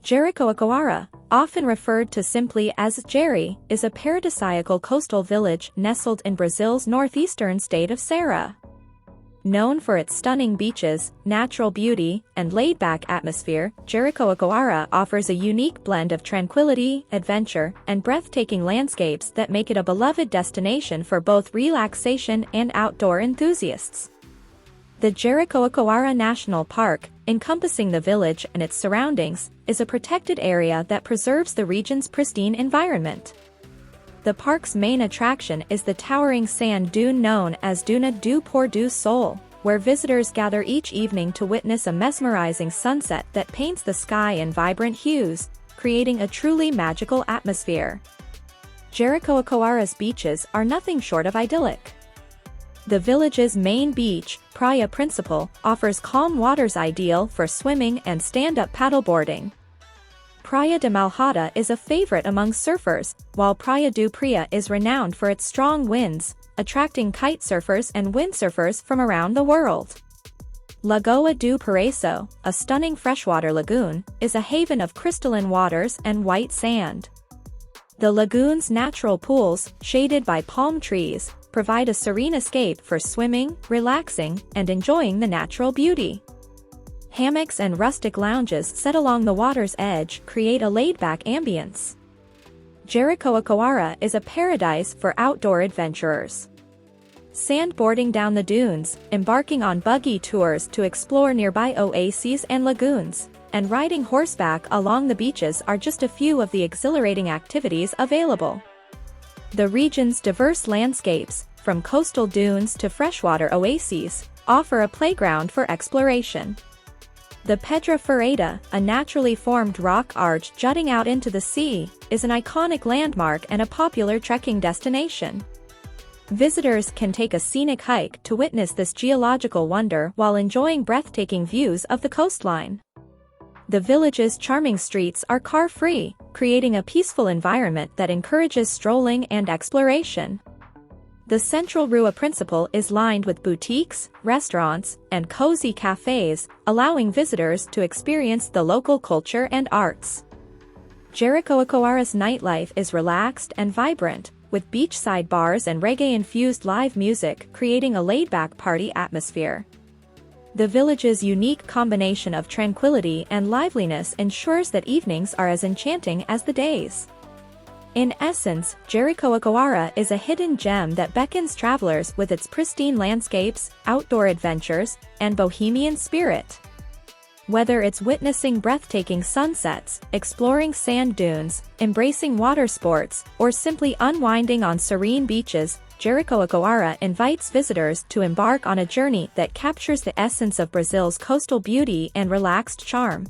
Jericoacoara, often referred to simply as Jeri, is a paradisiacal coastal village nestled in Brazil's northeastern state of Ceará. Known for its stunning beaches, natural beauty, and laid-back atmosphere, Jericoacoara offers a unique blend of tranquility, adventure, and breathtaking landscapes that make it a beloved destination for both relaxation and outdoor enthusiasts. The Jericoacoara National Park, encompassing the village and its surroundings, is a protected area that preserves the region's pristine environment. The park's main attraction is the towering sand dune known as Duna do Pôr do Sol, where visitors gather each evening to witness a mesmerizing sunset that paints the sky in vibrant hues, creating a truly magical atmosphere. Jericoacoara's beaches are nothing short of idyllic. The village's main beach, Praia Principal, offers calm waters ideal for swimming and stand-up paddleboarding. Praia de Malhada is a favorite among surfers, while Praia do Praia is renowned for its strong winds, attracting kite surfers and windsurfers from around the world. Lagoa do Paraíso, a stunning freshwater lagoon, is a haven of crystalline waters and white sand. The lagoon's natural pools, shaded by palm trees, provide a serene escape for swimming, relaxing, and enjoying the natural beauty. Hammocks and rustic lounges set along the water's edge create a laid-back ambience. Jericoacoara is a paradise for outdoor adventurers. Sandboarding down the dunes, embarking on buggy tours to explore nearby oases and lagoons, and riding horseback along the beaches are just a few of the exhilarating activities available. The region's diverse landscapes, from coastal dunes to freshwater oases, offer a playground for exploration. The Pedra Furada, a naturally formed rock arch jutting out into the sea, is an iconic landmark and a popular trekking destination. Visitors can take a scenic hike to witness this geological wonder while enjoying breathtaking views of the coastline. The village's charming streets are car-free, creating a peaceful environment that encourages strolling and exploration. The central Rua Principal is lined with boutiques, restaurants, and cozy cafes, allowing visitors to experience the local culture and arts. Jericoacoara's nightlife is relaxed and vibrant, with beachside bars and reggae-infused live music creating a laid-back party atmosphere. The village's unique combination of tranquility and liveliness ensures that evenings are as enchanting as the days. In essence, Jericoacoara is a hidden gem that beckons travelers with its pristine landscapes, outdoor adventures, and bohemian spirit. Whether it's witnessing breathtaking sunsets, exploring sand dunes, embracing water sports, or simply unwinding on serene beaches, Jericoacoara invites visitors to embark on a journey that captures the essence of Brazil's coastal beauty and relaxed charm.